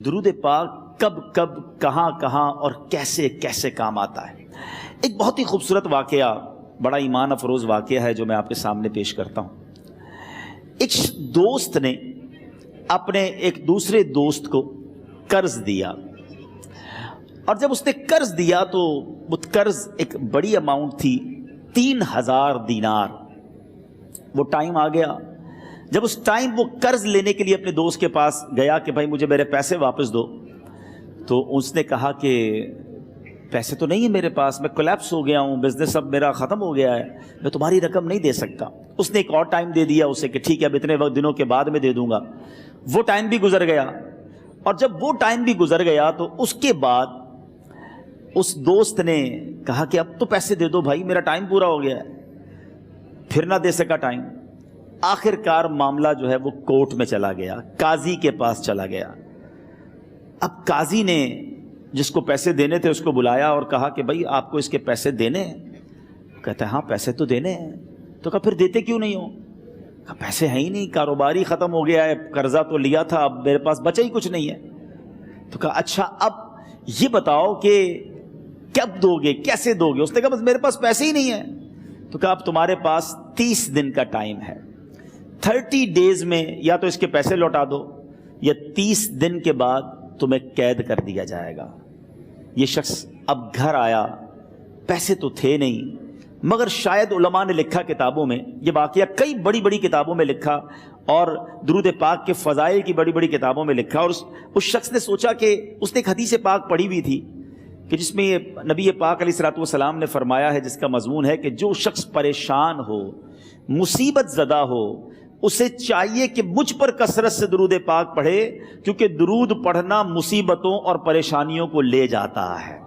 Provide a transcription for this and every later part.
درود پاک کب کب کہاں کہاں اور کیسے کیسے کام آتا ہے۔ ایک بہت ہی خوبصورت واقعہ، بڑا ایمان افروز واقعہ ہے جو میں آپ کے سامنے پیش کرتا ہوں۔ ایک دوست نے اپنے ایک دوسرے دوست کو قرض دیا، اور جب اس نے قرض دیا تو وہ قرض ایک بڑی اماؤنٹ تھی، 3000 دینار۔ وہ ٹائم آ گیا جب اس ٹائم وہ قرض لینے کے لیے اپنے دوست کے پاس گیا کہ بھائی مجھے میرے پیسے واپس دو، تو اس نے کہا کہ پیسے تو نہیں ہے میرے پاس، میں کولیپس ہو گیا ہوں، بزنس اب میرا ختم ہو گیا ہے، میں تمہاری رقم نہیں دے سکتا۔ اس نے ایک اور ٹائم دے دیا اسے کہ ٹھیک ہے اب اتنے وقت دنوں کے بعد میں دے دوں گا۔ وہ ٹائم بھی گزر گیا، اور جب وہ ٹائم بھی گزر گیا تو اس کے بعد اس دوست نے کہا کہ اب تو پیسے دے دو بھائی، میرا ٹائم پورا ہو گیا ہے۔ پھر نہ دے سکا ٹائم۔ آخر کار معاملہ جو ہے وہ کورٹ میں چلا گیا، قاضی کے پاس چلا گیا۔ اب قاضی نے جس کو پیسے دینے تھے اس کو بلایا اور کہا کہ بھائی آپ کو اس کے پیسے دینے ہیں؟ کہتا ہے ہاں پیسے تو دینے ہیں۔ تو کہا پھر دیتے کیوں نہیں ہو؟ کہا پیسے ہیں ہی نہیں، کاروبار ہی ختم ہو گیا ہے، قرضہ تو لیا تھا، اب میرے پاس بچا ہی کچھ نہیں ہے۔ تو کہا اچھا اب یہ بتاؤ کہ کب دو گے، کیسے دو گے؟ اس نے کہا بس میرے پاس پیسے ہی نہیں ہیں۔ تو کہا اب تمہارے پاس 30 دن کا ٹائم ہے، 30 ڈیز میں یا تو اس کے پیسے لوٹا دو یا 30 دن کے بعد تمہیں قید کر دیا جائے گا۔ یہ شخص اب گھر آیا، پیسے تو تھے نہیں، مگر شاید علماء نے لکھا کتابوں میں، یہ واقعہ کئی بڑی بڑی کتابوں میں لکھا اور درود پاک کے فضائل کی بڑی بڑی کتابوں میں لکھا، اور اس شخص نے سوچا کہ اس نے ایک حدیث پاک پڑھی ہوئی تھی کہ جس میں نبی پاک علیہ الصلوۃ والسلام نے فرمایا ہے، جس کا مضمون ہے کہ جو شخص پریشان ہو، مصیبت زدہ ہو، اسے چاہیے کہ مجھ پر کثرت سے درود پاک پڑھے، کیونکہ درود پڑھنا مصیبتوں اور پریشانیوں کو لے جاتا ہے۔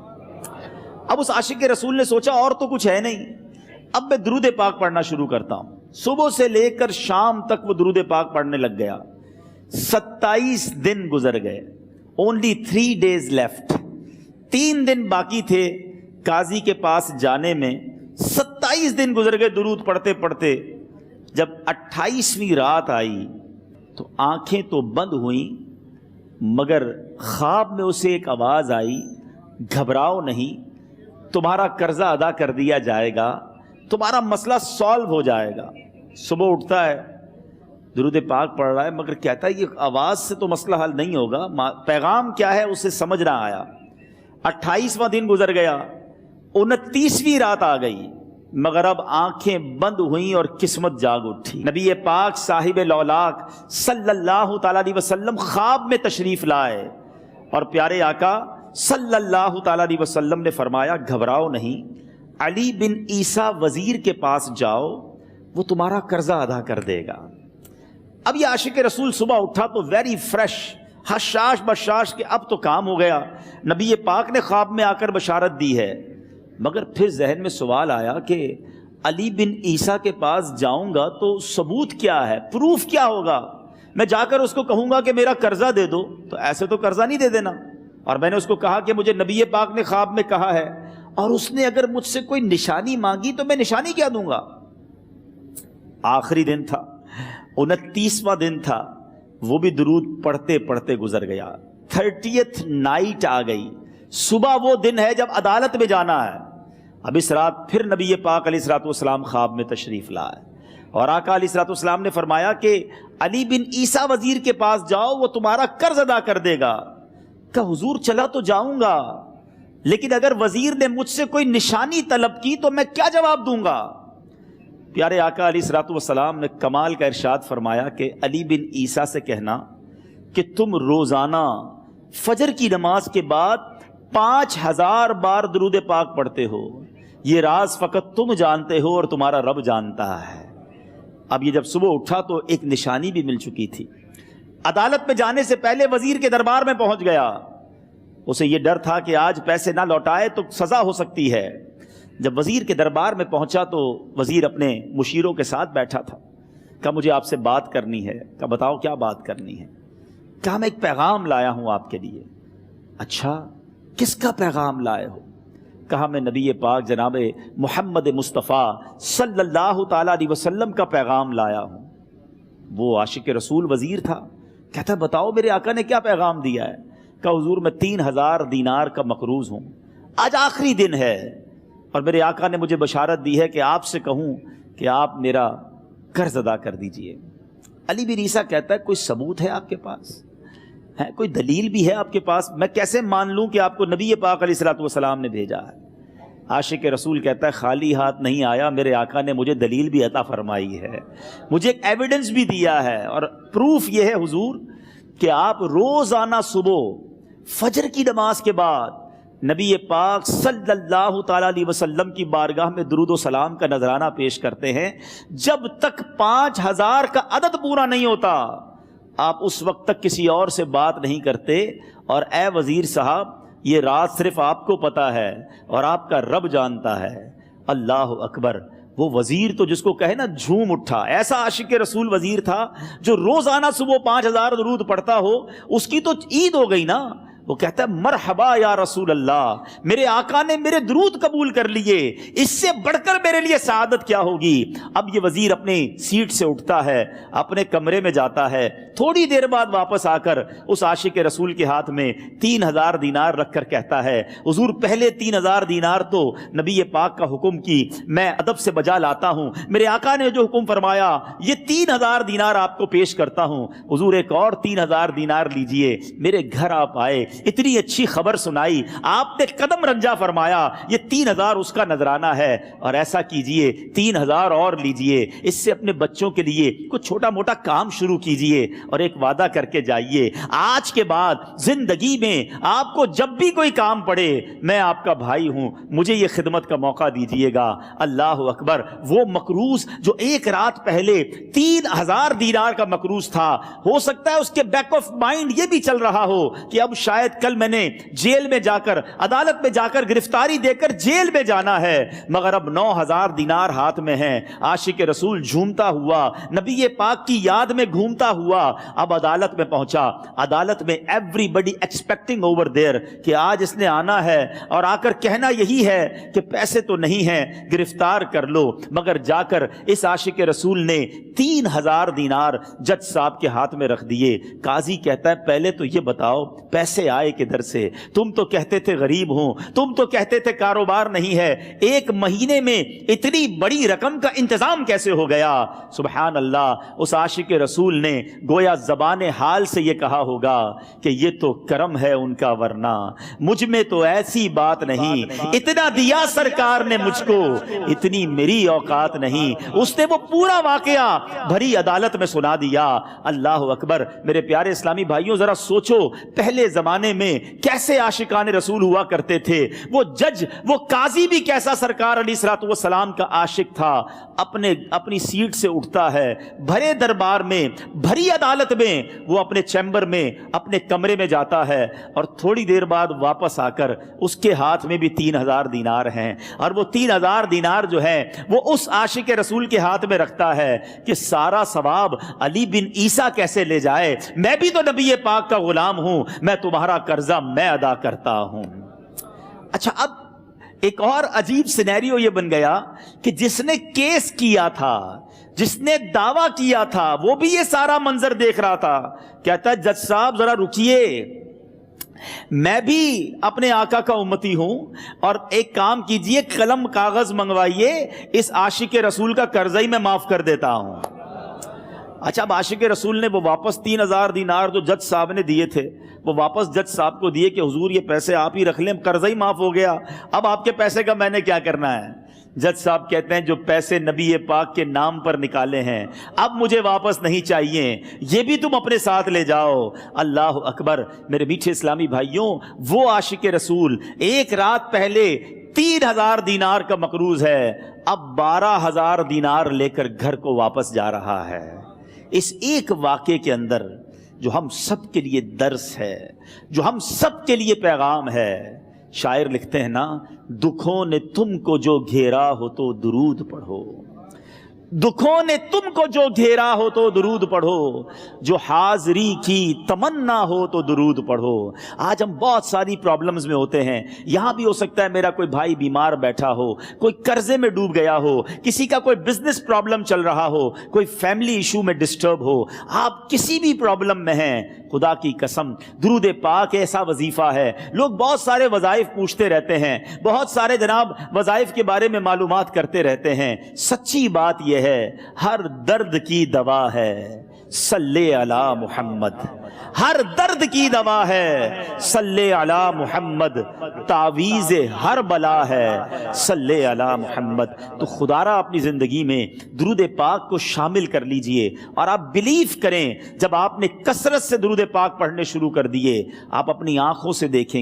اب اس عاشق رسول نے سوچا اور تو کچھ ہے نہیں، اب میں درود پاک پڑھنا شروع کرتا ہوں۔ صبح سے لے کر شام تک وہ درود پاک پڑھنے لگ گیا۔ 27 دن گزر گئے، only 3 days left، 3 دن باقی تھے قاضی کے پاس جانے میں۔ 27 دن گزر گئے درود پڑھتے پڑھتے۔ جب 28ویں رات آئی تو آنکھیں تو بند ہوئیں، مگر خواب میں اسے ایک آواز آئی، گھبراؤ نہیں، تمہارا قرضہ ادا کر دیا جائے گا، تمہارا مسئلہ سالو ہو جائے گا۔ صبح اٹھتا ہے، درود پاک پڑھ رہا ہے، مگر کہتا ہے یہ آواز سے تو مسئلہ حل نہیں ہوگا، پیغام کیا ہے اسے سمجھ نہ آیا۔ 28واں دن گزر گیا، 29ویں رات آ گئی، مگر اب آنکھیں بند ہوئیں اور قسمت جاگ اٹھی۔ نبی پاک صاحب لولاک صلی اللہ تعالیٰ علیہ وسلم خواب میں تشریف لائے، اور پیارے آقا صلی اللہ تعالیٰ علیہ وسلم نے فرمایا گھبراؤ نہیں، علی بن عیسیٰ وزیر کے پاس جاؤ، وہ تمہارا قرضہ ادا کر دے گا۔ اب یہ عاشق رسول صبح اٹھا تو ویری فریش، حشاش بشاش کہ اب تو کام ہو گیا، نبی پاک نے خواب میں آ کر بشارت دی ہے۔ مگر پھر ذہن میں سوال آیا کہ علی بن عیسیٰ کے پاس جاؤں گا تو ثبوت کیا ہے، پروف کیا ہوگا؟ میں جا کر اس کو کہوں گا کہ میرا قرضہ دے دو، تو ایسے تو قرضہ نہیں دے دینا، اور میں نے اس کو کہا کہ مجھے نبی پاک نے خواب میں کہا ہے، اور اس نے اگر مجھ سے کوئی نشانی مانگی تو میں نشانی کیا دوں گا؟ آخری دن تھا، 29واں دن تھا، وہ بھی درود پڑھتے پڑھتے گزر گیا۔ 30th نائٹ آ گئی، صبح وہ دن ہے جب عدالت میں جانا ہے۔ اب اس رات پھر نبی پاک علیہ الصلوۃ والسلام خواب میں تشریف لائے، اور آقا علیہ الصلوۃ والسلام نے فرمایا کہ علی بن عیسیٰ وزیر کے پاس جاؤ، وہ تمہارا قرض ادا کر دے گا۔ کہ حضور چلا تو جاؤں گا، لیکن اگر وزیر نے مجھ سے کوئی نشانی طلب کی تو میں کیا جواب دوں گا؟ پیارے آقا علیہ الصلوۃ والسلام نے کمال کا ارشاد فرمایا کہ علی بن عیسیٰ سے کہنا کہ تم روزانہ فجر کی نماز کے بعد 5000 بار درود پاک پڑھتے ہو، یہ راز فقط تم جانتے ہو اور تمہارا رب جانتا ہے۔ اب یہ جب صبح اٹھا تو ایک نشانی بھی مل چکی تھی۔ عدالت میں جانے سے پہلے وزیر کے دربار میں پہنچ گیا، اسے یہ ڈر تھا کہ آج پیسے نہ لوٹائے تو سزا ہو سکتی ہے۔ جب وزیر کے دربار میں پہنچا تو وزیر اپنے مشیروں کے ساتھ بیٹھا تھا۔ کہا مجھے آپ سے بات کرنی ہے۔ کہا بتاؤ کیا بات کرنی ہے؟ کہا میں ایک پیغام لایا ہوں آپ کے لیے۔ اچھا کس کا پیغام لائے ہو؟ کہا میں نبی پاک جناب محمد مصطفیٰ صلی اللہ تعالیٰ علیہ وسلم کا پیغام لایا ہوں۔ وہ عاشق رسول وزیر تھا، کہتا بتاؤ میرے آقا نے کیا پیغام دیا ہے؟ کہا حضور میں 3000 دینار کا مقروض ہوں، آج آخری دن ہے اور میرے آقا نے مجھے بشارت دی ہے کہ آپ سے کہوں کہ آپ میرا قرض ادا کر دیجئے۔ علی بن عیسیٰ کہتا ہے کوئی ثبوت ہے آپ کے پاس؟ ہے کوئی دلیل بھی ہے آپ کے پاس؟ میں کیسے مان لوں کہ آپ کو نبی پاک علیہ الصلوۃ والسلام نے بھیجا ہے؟ عاشق رسول کہتا ہے خالی ہاتھ نہیں آیا، میرے آقا نے مجھے دلیل بھی عطا فرمائی ہے، مجھے ایک ایویڈنس بھی دیا ہے، اور پروف یہ ہے حضور کہ آپ روزانہ صبح فجر کی نماز کے بعد نبی پاک صلی اللہ تعالیٰ علیہ وسلم کی بارگاہ میں درود و سلام کا نذرانہ پیش کرتے ہیں۔ جب تک 5000 کا عدد پورا نہیں ہوتا آپ اس وقت تک کسی اور سے بات نہیں کرتے، اور اے وزیر صاحب یہ راز صرف آپ کو پتا ہے اور آپ کا رب جانتا ہے۔ اللہ اکبر! وہ وزیر تو جس کو کہے نا جھوم اٹھا، ایسا عاشق رسول وزیر تھا جو روزانہ صبح 5000 درود پڑھتا ہو، اس کی تو عید ہو گئی نا۔ وہ کہتا ہے مرحبا یا رسول اللہ، میرے آقا نے میرے درود قبول کر لیے، اس سے بڑھ کر میرے لیے سعادت کیا ہوگی۔ اب یہ وزیر اپنی سیٹ سے اٹھتا ہے، اپنے کمرے میں جاتا ہے، تھوڑی دیر بعد واپس آ کر اس عاشق رسول کے ہاتھ میں 3000 دینار رکھ کر کہتا ہے حضور پہلے 3000 دینار تو نبی پاک کا حکم کی میں ادب سے بجا لاتا ہوں، میرے آقا نے جو حکم فرمایا یہ 3000 دینار آپ کو پیش کرتا ہوں، حضور ایک اور 3000 دینار لیجئے۔ میرے گھر آپ آئے، اتنی اچھی خبر سنائی، آپ نے قدم رنجا فرمایا، یہ 3000 اس کا نذرانہ ہے، اور ایسا کیجئے 3000 اور لیجئے، اس سے اپنے بچوں کے لیے کچھ چھوٹا موٹا کام شروع کیجئے، اور ایک وعدہ کر کے جائیے، آج کے بعد زندگی میں آپ کو جب بھی کوئی کام پڑے میں آپ کا بھائی ہوں، مجھے یہ خدمت کا موقع دیجئے گا۔ اللہ اکبر! وہ مقروض جو ایک رات پہلے 3000 دینار کا مقروض تھا، ہو سکتا ہے اس کے بیک آف مائنڈ یہ بھی چل رہا ہو کہ اب شاید کل میں نے جیل میں جا کر، عدالت میں جا کر گرفتاری دے کر جیل میں جانا ہے، مگر اب 9000 دینار ہاتھ میں ہیں۔ عاشق رسول جھومتا ہوا نبی پاک کی یاد میں گھومتا ہوا اب عدالت میں پہنچا۔ عدالت میں everybody expecting over there کہ آج اس نے آنا ہے اور آ کر کہنا یہی ہے کہ پیسے تو نہیں ہیں، گرفتار کر لو، مگر جا کر اس عاشق رسول نے 3000 دینار جج صاحب کے ہاتھ میں رکھ دیے۔ قاضی کہتا ہے پہلے تو یہ بتاؤ پیسے آئے کدھر سے؟ تم تو کہتے تھے غریب ہوں، تم تو کہتے تھے کاروبار نہیں ہے، ایک مہینے میں اتنی بڑی رقم کا انتظام کیسے ہو گیا؟ سبحان اللہ! اس عاشق رسول نے گویا زبان حال سے یہ کہا ہوگا کہ یہ تو کرم ہے ان کا، ورنہ مجھ میں تو ایسی بات نہیں، اتنا دیا سرکار نے مجھ کو، اتنی میری اوقات نہیں۔ اس نے وہ پورا واقعہ بھری عدالت میں سنا دیا۔ اللہ اکبر! میرے پیارے اسلامی بھائیوں ذرا سوچو پہلے زمانے میں کیسے عاشقان رسول ہوا کرتے تھے، وہ جج، وہ قاضی بھی کیسا سرکار علیہ الصلوۃ والسلام کا عاشق تھا۔ اپنی سیٹ سے اٹھتا ہے، بھرے دربار میں، بھری عدالت میں، وہ اپنے چیمبر میں، اپنے کمرے میں جاتا ہے، اور تھوڑی دیر بعد واپس آ کر اس کے ہاتھ میں بھی 3000 دینار ہیں، اور وہ 3000 دینار جو ہے وہ اس عاشق رسول کے ہاتھ میں رکھتا ہے کہ سارا ثواب علی بن عیسیٰ کیسے لے جائے، میں بھی تو نبی پاک کا غلام ہوں، میں تمہارا قرضہ میں ادا کرتا ہوں۔ اچھا، اب ایک اور عجیب سینیریو یہ بن گیا کہ جس نے کیس کیا تھا، جس نے دعویٰ کیا تھا، وہ بھی یہ سارا منظر دیکھ رہا تھا۔ کہتا ہے جج صاحب ذرا رکیے، میں بھی اپنے آقا کا امتی ہوں، اور ایک کام کیجئے، قلم کاغذ منگوائیے، اس عاشق رسول کا قرضہ ہی میں معاف کر دیتا ہوں۔ اچھا، اب عاشق رسول نے وہ واپس 3000 دینار جو جج صاحب نے دیے تھے وہ واپس جج صاحب کو دیے کہ حضور یہ پیسے آپ ہی رکھ لیں، قرضہ ہی معاف ہو گیا، اب آپ کے پیسے کا میں نے کیا کرنا ہے؟ جج صاحب کہتے ہیں جو پیسے نبی پاک کے نام پر نکالے ہیں اب مجھے واپس نہیں چاہیے، یہ بھی تم اپنے ساتھ لے جاؤ۔ اللہ اکبر! میرے میٹھے اسلامی بھائیوں، وہ عاشق رسول ایک رات پہلے 3000 دینار کا مقروض ہے، اب 12000 دینار لے کر گھر کو واپس جا رہا ہے۔ اس ایک واقعے کے اندر جو ہم سب کے لیے درس ہے، جو ہم سب کے لیے پیغام ہے، شاعر لکھتے ہیں نا، دکھوں نے تم کو جو گھیرا ہو تو درود پڑھو، دکھوں نے تم کو جو گھیرا ہو تو درود پڑھو، جو حاضری کی تمنا ہو تو درود پڑھو۔ آج ہم بہت ساری پرابلمز میں ہوتے ہیں، یہاں بھی ہو سکتا ہے میرا کوئی بھائی بیمار بیٹھا ہو، کوئی قرضے میں ڈوب گیا ہو، کسی کا کوئی بزنس پرابلم چل رہا ہو، کوئی فیملی ایشو میں ڈسٹرب ہو، آپ کسی بھی پرابلم میں ہیں، خدا کی قسم درود پاک ایسا وظیفہ ہے۔ لوگ بہت سارے وظائف پوچھتے رہتے ہیں، بہت سارے جناب وظائف کے بارے میں معلومات کرتے رہتے ہیں، سچی بات یہ ہے ہر درد کی دوا ہے صلی علی محمد، ہر درد کی دوا ہے صلی علی محمد، تعویذ ہر بلا ہے صلی علی محمد۔ تو خدا را اپنی زندگی میں درود پاک کو شامل کر لیجئے، اور آپ بلیو کریں جب آپ نے کثرت سے درود پاک پڑھنے شروع کر دیے، آپ اپنی آنکھوں سے دیکھیں گے